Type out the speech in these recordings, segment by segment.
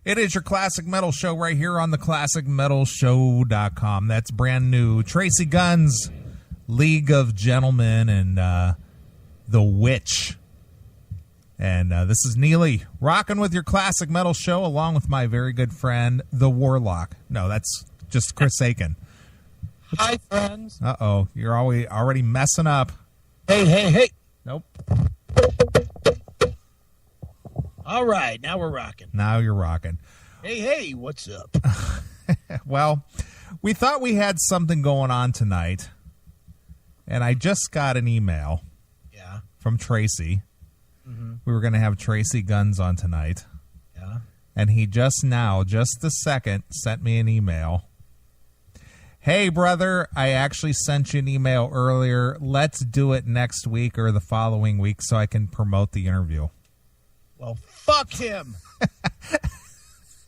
It is your Classic Metal Show right here on the ClassicMetalShow.com. That's brand new. Tracy Guns, League of Gentlemen, and The Witch. And this is Neeley, rocking with your Classic Metal Show, along with my very good friend, The Warlock. No, that's just Chris Aiken. Hi, friends. Uh-oh, you're already messing up. Hey. Nope. All right, now we're rocking. Now you're rocking. Hey, what's up? Well, we thought we had something going on tonight, and I just got an email from Tracy. Mm-hmm. We were going to have Tracy Guns on tonight. Yeah. And he just a second, sent me an email. Hey, brother, I actually sent you an email earlier. Let's do it next week or the following week so I can promote the interview. Well, fuck him.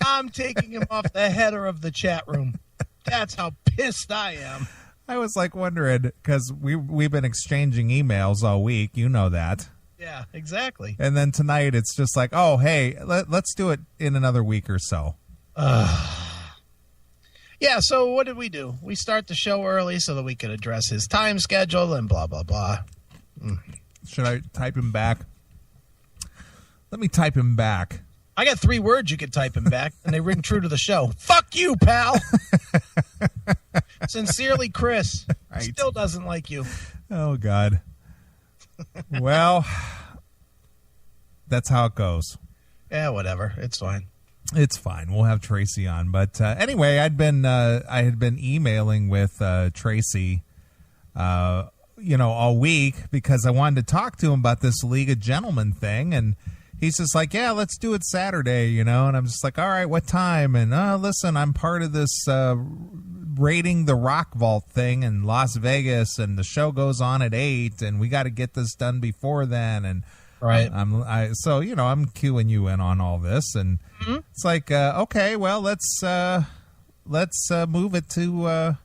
I'm taking him off the header of the chat room. That's how pissed I am. I was like wondering, because we've been exchanging emails all week. You know that. Yeah, exactly. And then tonight it's just like, oh, hey, let's do it in another week or so. Yeah, so what did we do? We start the show early so that we could address his time schedule and blah, blah, blah. Should I type him back? Let me type him back. I got 3 words you could type him back, and they ring true to the show. Fuck you, pal. Sincerely, Chris. Right. Still doesn't like you. Oh, God. Well, that's how it goes. Yeah, whatever. It's fine. It's fine. We'll have Tracy on. But anyway, I had been emailing with Tracy, all week because I wanted to talk to him about this League of Gentlemen thing, and he's just like, yeah, let's do it Saturday, And I'm just like, all right, what time? And listen, I'm part of this raiding the Rock Vault thing in Las Vegas, and the show goes on at 8, and we got to get this done before then. And right, I'm queuing you in on all this, and it's like, okay, well, let's move it to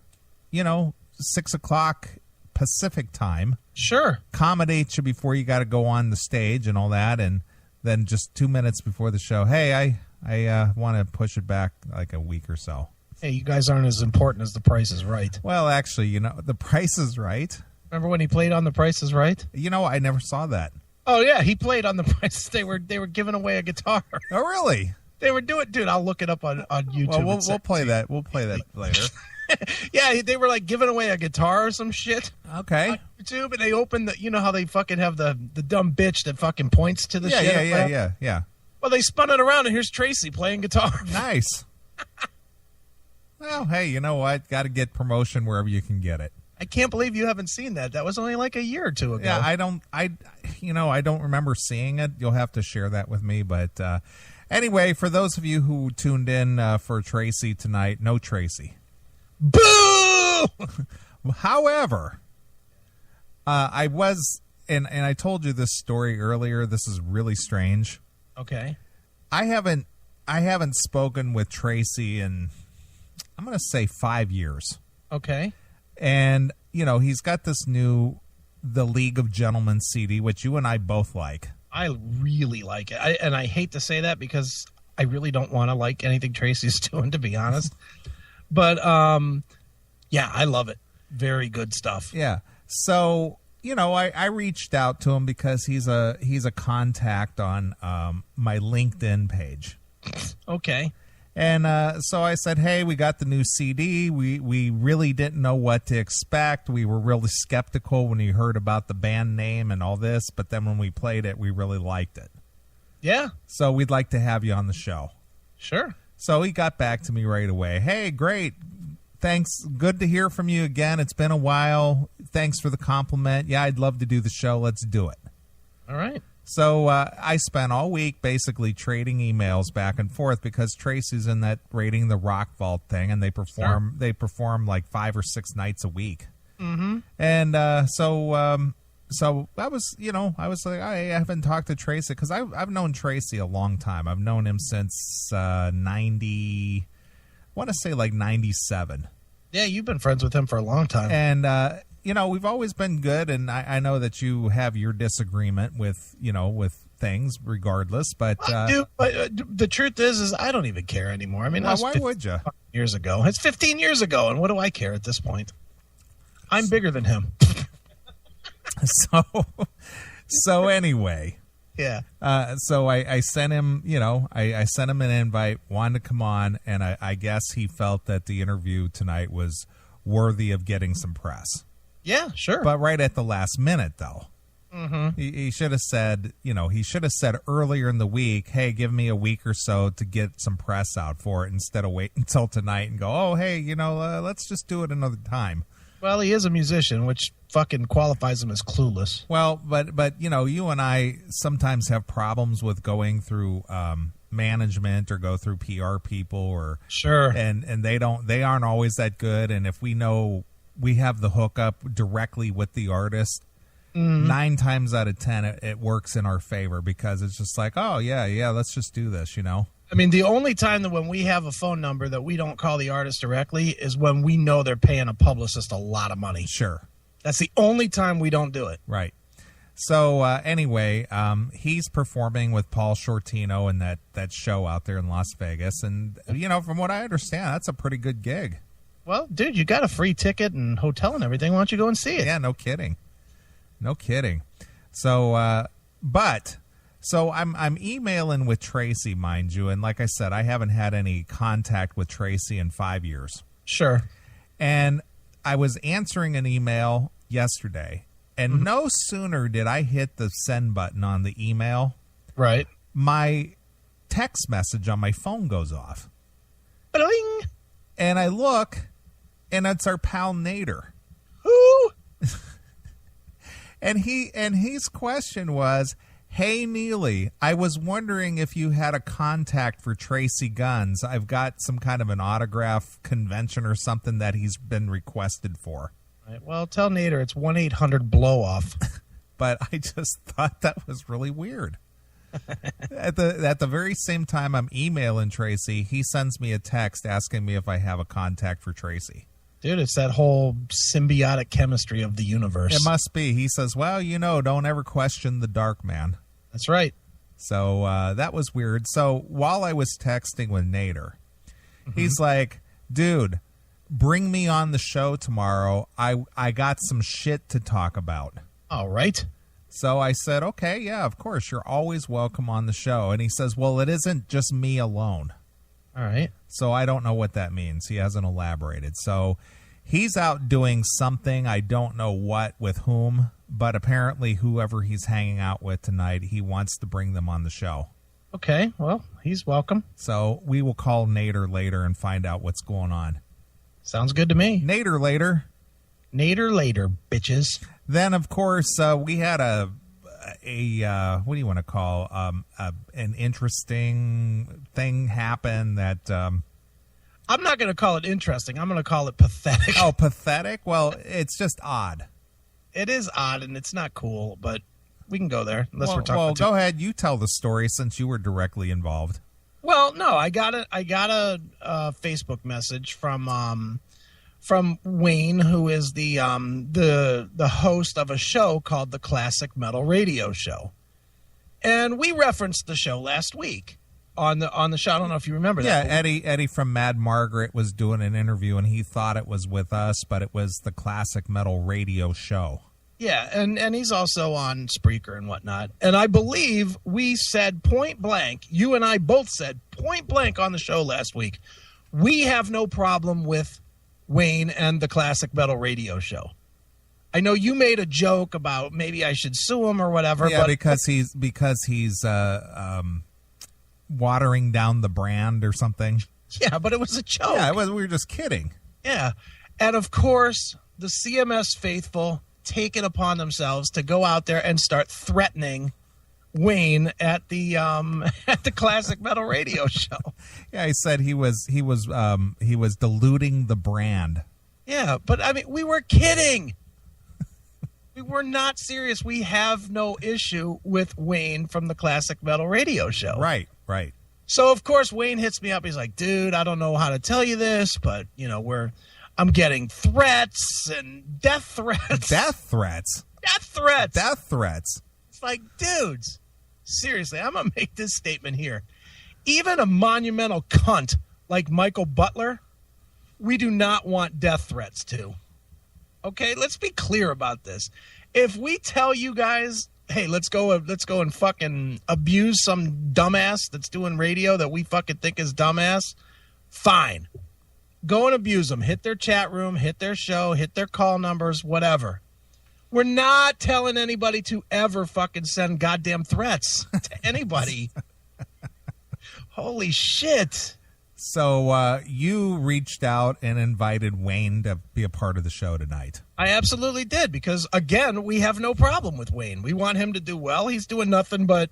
6:00 Pacific time. Sure, accommodate you before you got to go on the stage and all that, and then just 2 minutes before the show, hey, I want to push it back like a week or so. Hey, you guys aren't as important as The Price is Right. Well, actually, The Price is Right. Remember when he played on The Price is Right? I never saw that. Oh yeah, he played on The Price. They were giving away a guitar. Oh really? They were doing, dude. I'll look it up on YouTube. Well, we'll play that. We'll play that later. Yeah, they were like giving away a guitar or some shit. Okay. On YouTube, and they opened the. You know how they fucking have the dumb bitch that fucking points to the shit. Yeah. Well, they spun it around, and here's Tracy playing guitar. Nice. Well, hey, you know what? Got to get promotion wherever you can get it. I can't believe you haven't seen that. That was only like a year or two ago. Yeah, I don't remember seeing it. You'll have to share that with me. But anyway, for those of you who tuned in for Tracy tonight, no Tracy. Boo! However, I was, and I told you this story earlier. This is really strange. Okay. I haven't spoken with Tracy in, I'm going to say 5 years. Okay. And, he's got this The League of Gentlemen CD, which you and I both like. I really like it. And I hate to say that because I really don't want to like anything Tracy's doing, to be honest. But, yeah, I love it. Very good stuff. Yeah. So, I reached out to him because he's a contact on my LinkedIn page. Okay. And so I said, hey, we got the new CD. We really didn't know what to expect. We were really skeptical when we heard about the band name and all this. But then when we played it, we really liked it. Yeah. So we'd like to have you on the show. Sure. So he got back to me right away. Hey, great. Thanks. Good to hear from you again. It's been a while. Thanks for the compliment. Yeah, I'd love to do the show. Let's do it. All right. So I spent all week basically trading emails back and forth because Tracy's in that raiding the Rock Vault thing, and they perform like 5 or 6 nights a week. Mm-hmm. And so I was like, I haven't talked to Tracy because I've known Tracy a long time. I've known him since 90. I want to say like 97. Yeah, you've been friends with him for a long time. And we've always been good, and I know that you have your disagreement with things regardless. But the truth is I don't even care anymore. I mean, why would you? Years ago, it's 15 years ago, and what do I care at this point? I'm bigger than him. So anyway. Yeah. So I sent him, I sent him an invite, wanted to come on, and I guess he felt that the interview tonight was worthy of getting some press. Yeah, sure. But right at the last minute, though. Mm-hmm. He should have said, he should have said earlier in the week, hey, give me a week or so to get some press out for it instead of waiting until tonight and go, oh, hey, let's just do it another time. Well, he is a musician, which fucking qualifies him as clueless. Well, but you and I sometimes have problems with going through management or go through PR people or sure, and they aren't always that good. And if we know we have the hookup directly with the artist, 9 times out of 10 it works in our favor because it's just like, oh yeah, let's just do this, I mean, the only time that when we have a phone number that we don't call the artist directly is when we know they're paying a publicist a lot of money. Sure. That's the only time we don't do it. Right. So anyway, he's performing with Paul Shortino in that show out there in Las Vegas. And, from what I understand, that's a pretty good gig. Well, dude, you got a free ticket and hotel and everything. Why don't you go and see it? Yeah, no kidding. No kidding. So, So I'm emailing with Tracy, mind you, and like I said, I haven't had any contact with Tracy in 5 years. Sure. And I was answering an email yesterday, and no sooner did I hit the send button on the email, right, my text message on my phone goes off. Bling. And I look, and it's our pal Nader. Who? and his question was, hey, Neeley, I was wondering if you had a contact for Tracy Guns. I've got some kind of an autograph convention or something that he's been requested for. Right. Well, tell Nader it's 1-800-BLOW-OFF. But I just thought that was really weird. At the very same time I'm emailing Tracy, he sends me a text asking me if I have a contact for Tracy. Dude, it's that whole symbiotic chemistry of the universe. It must be. He says, well, don't ever question the dark man. That's right. So that was weird. So while I was texting with Nader, he's like, dude, bring me on the show tomorrow. I got some shit to talk about. All right. So I said, okay, yeah, of course. You're always welcome on the show. And he says, well, it isn't just me alone. All right. So I don't know what that means. He hasn't elaborated. So he's out doing something. I don't know what with whom. But apparently whoever he's hanging out with tonight, he wants to bring them on the show. Okay, well, he's welcome. So we will call Nader later and find out what's going on. Sounds good to me. Nader later. Nader later, bitches. Then, of course, we had a what do you want to call, an interesting thing happen that... I'm not going to call it interesting. I'm going to call it pathetic. Oh, pathetic? Well, it's just odd. It is odd, and it's not cool, but we can go there unless we're talking. Well, go ahead. You tell the story since you were directly involved. Well, no, I got a Facebook message from Wayne, who is the host of a show called the Classic Metal Radio Show, and we referenced the show last week on the show. I don't know if you remember that. Yeah, Eddie from Mad Margaret was doing an interview, and he thought it was with us, but it was the Classic Metal Radio Show. Yeah, and he's also on Spreaker and whatnot. And I believe we said point blank, you and I both said point blank on the show last week, we have no problem with Wayne and the Classic Metal Radio Show. I know you made a joke about maybe I should sue him or whatever. Yeah, but because he's watering down the brand or something. Yeah, but it was a joke. Yeah, we were just kidding. Yeah, and of course, the CMS faithful take it upon themselves to go out there and start threatening Wayne at the Classic Metal Radio Show. Yeah, he said he was diluting the brand. Yeah, but I mean, we were kidding. We were not serious. We have no issue with Wayne from the Classic Metal Radio Show. Right. So of course Wayne hits me up. He's like, "Dude, I don't know how to tell you this, but I'm getting threats and death threats." Death threats. Death threats. Death threats. It's like, dudes, seriously, I'm going to make this statement here. Even a monumental cunt like Michael Butler, we do not want death threats to. Okay, let's be clear about this. If we tell you guys, hey, let's go and fucking abuse some dumbass that's doing radio that we fucking think is dumbass, fine. Go and abuse them. Hit their chat room, hit their show, hit their call numbers, whatever. We're not telling anybody to ever fucking send goddamn threats to anybody. Holy shit. So you reached out and invited Wayne to be a part of the show tonight. I absolutely did because, again, we have no problem with Wayne. We want him to do well. He's doing nothing but,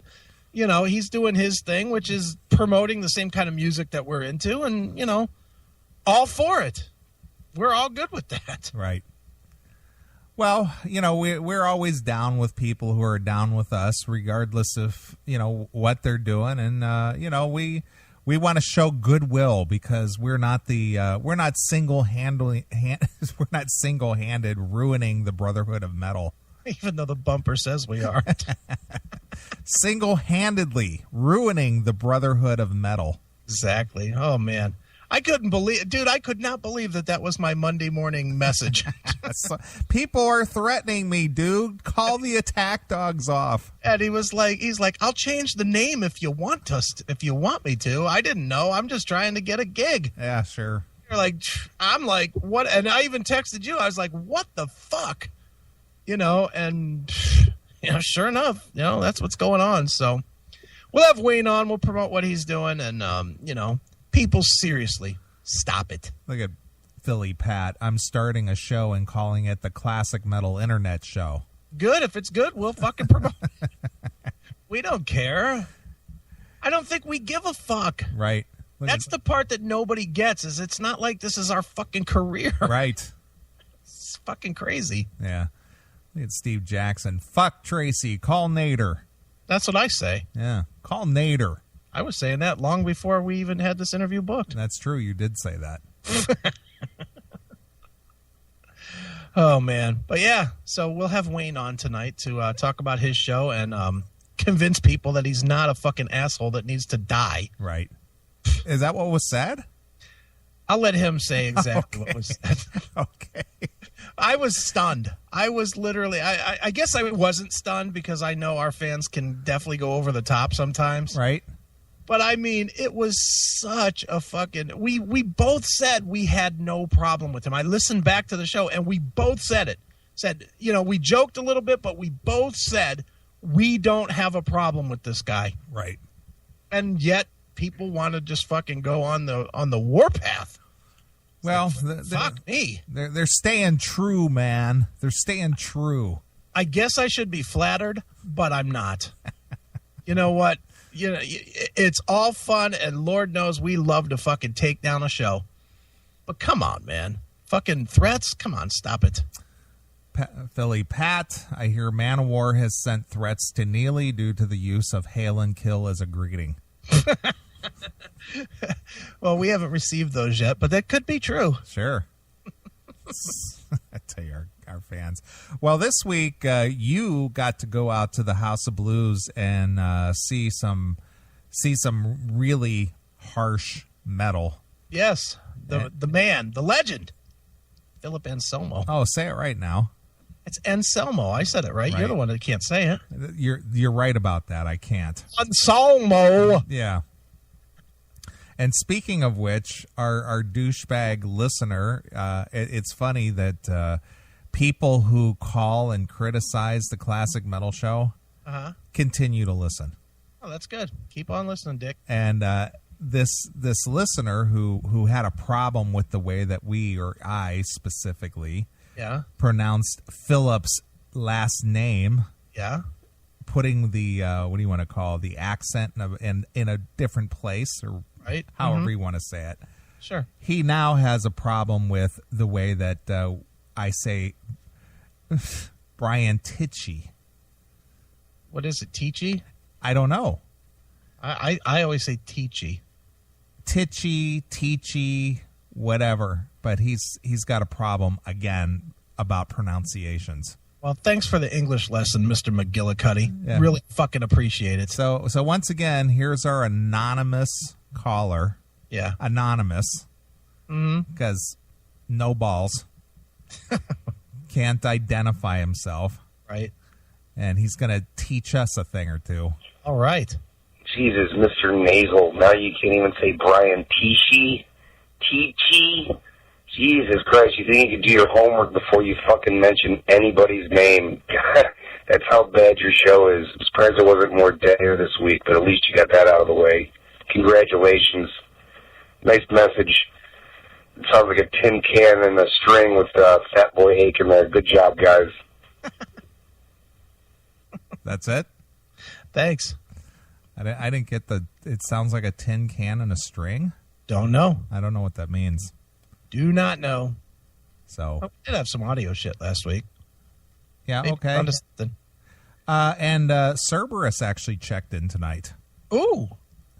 he's doing his thing, which is promoting the same kind of music that we're into and, all for it. We're all good with that. Right. Well, we're always down with people who are down with us, regardless of, what they're doing. And, we want to show goodwill because we're not single-handed ruining the Brotherhood of Metal. Even though the bumper says we are. Single-handedly ruining the Brotherhood of Metal. Exactly. Oh, man. I could not believe that was my Monday morning message. People are threatening me, dude. Call the attack dogs off. And he's like, I'll change the name if you want me to. I didn't know. I'm just trying to get a gig. Yeah, sure. I'm like, what? And I even texted you. I was like, what the fuck? And sure enough, that's what's going on. So we'll have Wayne on. We'll promote what he's doing. And, people, seriously, stop it. Look at Philly Pat. I'm starting a show and calling it the Classic Metal Internet Show. Good. If it's good, we'll fucking promote it. We don't care. I don't think we give a fuck. Right. That's the part that nobody gets, is it's not like this is our fucking career. Right. It's fucking crazy. Yeah. Look at Steve Jackson. Fuck Tracy. Call Nader. That's what I say. Yeah. Call Nader. I was saying that long before we even had this interview booked. That's true. You did say that. Oh, man. But, yeah, so we'll have Wayne on tonight to talk about his show and convince people that he's not a fucking asshole that needs to die. Right. Is that what was said? I'll let him say exactly what was said. Okay. I was stunned. I was literally, I guess I wasn't stunned because I know our fans can definitely go over the top sometimes. Right. But, I mean, it was such a fucking... We both said we had no problem with him. I listened back to the show, and we both said it. Said, we joked a little bit, but we both said we don't have a problem with this guy. Right. And yet, people want to just fucking go on the warpath. Well, fuck me. They're staying true, man. They're staying true. I guess I should be flattered, but I'm not. You know what? It's all fun, and Lord knows we love to fucking take down a show. But come on, man. Fucking threats? Come on, stop it. Philly Pat, I hear Manowar has sent threats to Neeley due to the use of hail and kill as a greeting. Well, we haven't received those yet, but that could be true. Sure. I tell you, our fans. Well, this week you got to go out to the House of Blues and see some really harsh metal. Yes, the man, the legend, Philip Anselmo. Oh, say it right now. It's Anselmo. I said it right. You're the one that can't say it. You're right about that. I can't. Anselmo. Yeah. And speaking of which, our douchebag listener, it's funny that people who call and criticize the Classic Metal Show continue to listen. Oh, that's good. Keep on listening, Dick. And this listener who had a problem with the way that we, or I specifically, pronounced Philip's last name. Yeah. Putting the what do you want to call the accent in a different place, or right, however you want to say it. Sure. He now has a problem with the way that I say Brian Tichy. What is it, Tichy? I don't know. I always say Tichy. Tichy, whatever. But he's got a problem again about pronunciations. Well, thanks for the English lesson, Mr. McGillicuddy. Yeah. Really fucking appreciate it. So once again, here's our anonymous caller. Yeah. Anonymous. Because no balls. Can't identify himself. Right. And he's going to teach us a thing or two. All right. Jesus, Mr. Nasal. Now you can't even say Brian Tichy. Jesus Christ, you think you could do your homework before you fucking mention anybody's name? That's how bad your show is. I'm surprised there wasn't more dead air this week, but at least you got that out of the way. Congratulations. Nice message. It sounds like a tin can and a string with Fat Boy Hake in there. Good job, guys. That's it? Thanks. I didn't get it sounds like a tin can and a string? Don't know. I don't know what that means. Do not know. So I did have some audio shit last week. yeah, Maybe okay. onto something. And Cerberus actually checked in tonight. Ooh,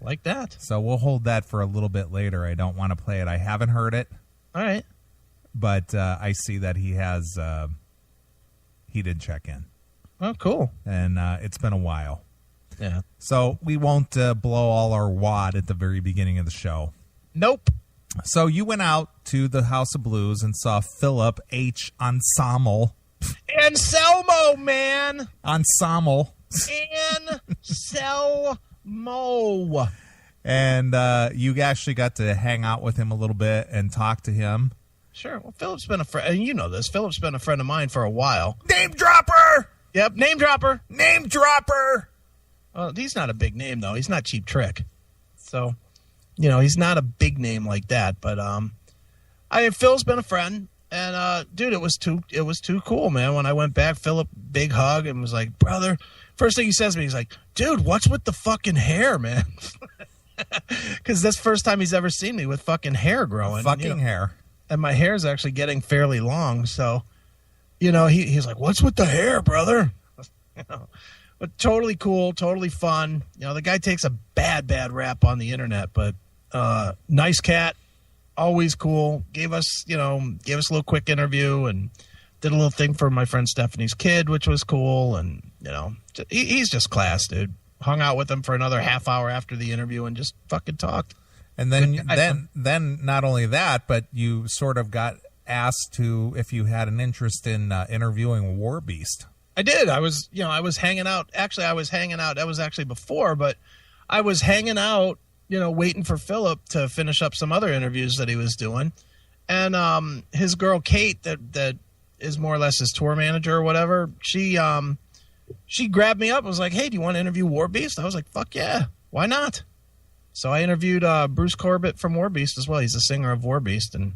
like that. So we'll hold that for a little bit later. I don't want to play it. I haven't heard it, All right. but I see that he has. He did check in, Oh, cool. and it's been a while. Yeah. So we won't blow all our wad at the very beginning of the show. Nope. So you went out to the House of Blues and saw Philip H. Ensemble. Anselmo, man. Ensemble. Anselmo. And you actually got to hang out with him a little bit and talk to him. Sure. Well, Philip's been a friend. And you know this. Philip's been a friend of mine for a while. Name dropper! Yep. Name dropper. Name dropper! Well, he's not a big name, though. He's not Cheap Trick. So, you know, he's not a big name like that. But Phil's been a friend. And, dude, it was too cool, man. When I went back, Philip, big hug, and was like, brother. First thing he says to me, he's like, dude, what's with the fucking hair, man? Because that's the first time he's ever seen me with fucking hair growing. Fucking hair. And my hair's actually getting fairly long. So, you know, he's like, what's with the hair, brother? You know, but totally cool, totally fun. You know, the guy takes a bad rap on the internet, but nice cat, always cool. Gave us a little quick interview and did a little thing for my friend Stephanie's kid, which was cool. And, you know, he's just class, dude. Hung out with him for another half hour after the interview and just fucking talked. And then not only that, but you sort of got asked to if you had an interest in interviewing War Beast. I did. I was hanging out. Actually, I was hanging out. That was actually before, but I was hanging out, you know, waiting for Philip to finish up some other interviews that he was doing. And his girl, Kate, that is more or less his tour manager or whatever, she grabbed me up and was like, hey, do you want to interview War Beast? I was like, fuck yeah. Why not? So I interviewed Bruce Corbett from War Beast as well. He's a singer of War Beast. And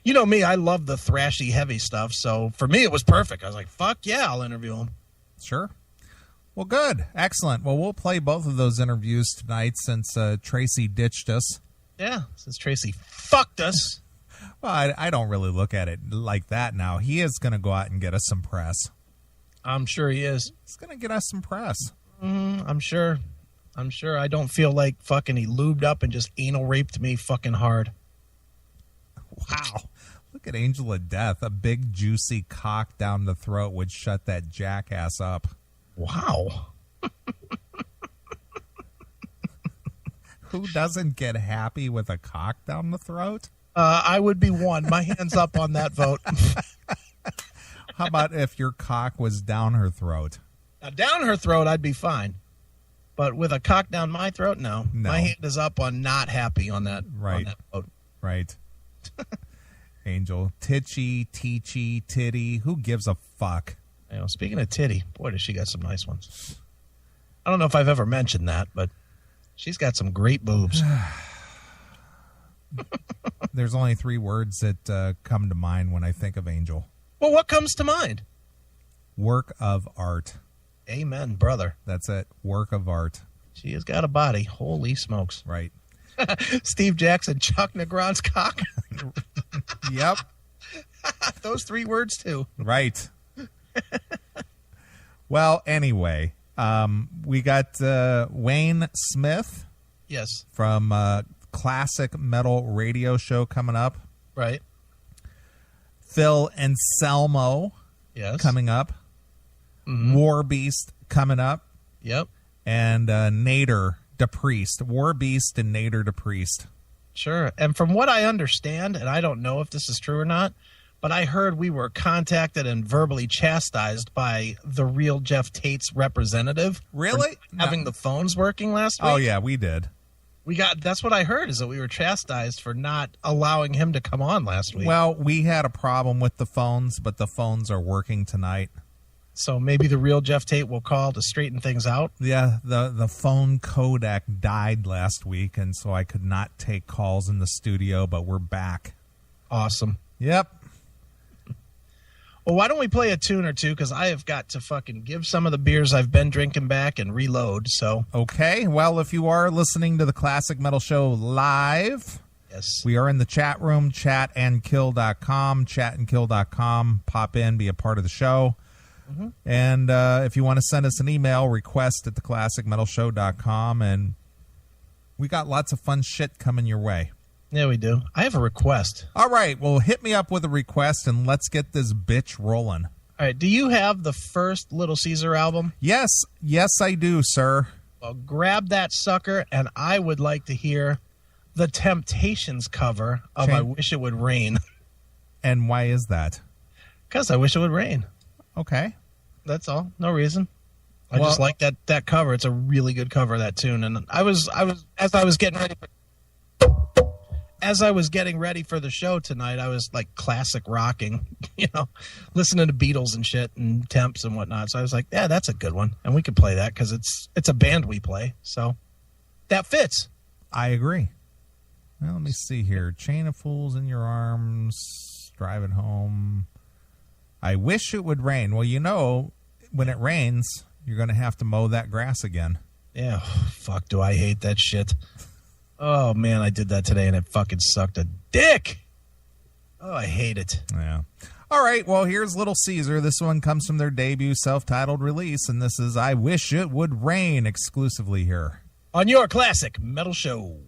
you know me, I love the thrashy, heavy stuff. So for me, it was perfect. I was like, fuck yeah, I'll interview him. Sure. Well, good. Excellent. Well, we'll play both of those interviews tonight since Tracy ditched us. Yeah, since Tracy fucked us. Well, I don't really look at it like that now. He is going to go out and get us some press. I'm sure he is. He's going to get us some press. I'm sure. I don't feel like fucking he lubed up and just anal raped me fucking hard. Wow. Look at Angel of Death. A big, juicy cock down the throat would shut that jackass up. Wow. Who doesn't get happy with a cock down the throat? I would be one. My hand's up on that vote. How about if your cock was down her throat? Now, down her throat, I'd be fine. But with a cock down my throat, no. My hand is up on not happy on that, right. On that vote. Right. Angel. Titchy, teachy, titty. Who gives a fuck? You know, speaking of titty, boy, does she got some nice ones. I don't know if I've ever mentioned that, but she's got some great boobs. There's only 3 words that come to mind when I think of Angel. Well, what comes to mind? Work of art. Amen, brother. That's it. Work of art. She has got a body. Holy smokes. Right. Steve Jackson, Chuck Negron's cock. Yep. Those 3 words, too. Right. Well, anyway, we got Wayne Smith. Yes. From Classic Metal Radio Show coming up. Right. Phil Anselmo. Yes. Coming up. War Beast coming up. Yep. And Nader DePriest. War Beast and Nader DePriest. Sure. And from what I understand, and I don't know if this is true or not, but I heard we were contacted and verbally chastised by the real Jeff Tate's representative. Really? Having the phones working last week. Oh, yeah, we did. That's what I heard, is that we were chastised for not allowing him to come on last week. Well, we had a problem with the phones, but the phones are working tonight. So maybe the real Jeff Tate will call to straighten things out. Yeah, the phone codec died last week, and so I could not take calls in the studio, but we're back. Awesome. Yep. Well, why don't we play a tune or two, because I have got to fucking give some of the beers I've been drinking back and reload, so. Okay, well, if you are listening to the Classic Metal Show live, yes, we are in the chat room, chatandkill.com, chatandkill.com. Pop in, be a part of the show. Mm-hmm. And if you want to send us an email, request at theclassicmetalshow.com, and we got lots of fun shit coming your way. Yeah, we do. I have a request. All right, well, hit me up with a request, and let's get this bitch rolling. All right, do you have the first Little Caesar album? Yes, I do, sir. Well, grab that sucker, and I would like to hear the Temptations cover of I Wish It Would Rain. And why is that? Because I wish it would rain. Okay. That's all. No reason. I just like that cover. It's a really good cover of that tune. And as I was getting ready for the show tonight, I was like classic rocking, listening to Beatles and shit and Temps and whatnot. So I was like, yeah, that's a good one. And we could play that because it's a band we play. So that fits. I agree. Well, let me see here. Chain of Fools in Your Arms, Driving Home. I Wish It Would Rain. Well, when it rains, you're going to have to mow that grass again. Yeah, fuck, do I hate that shit. Oh, man, I did that today, and it fucking sucked a dick. Oh, I hate it. Yeah. All right, well, here's Little Caesar. This one comes from their debut self-titled release, and this is I Wish It Would Rain exclusively here on your Classic Metal Show.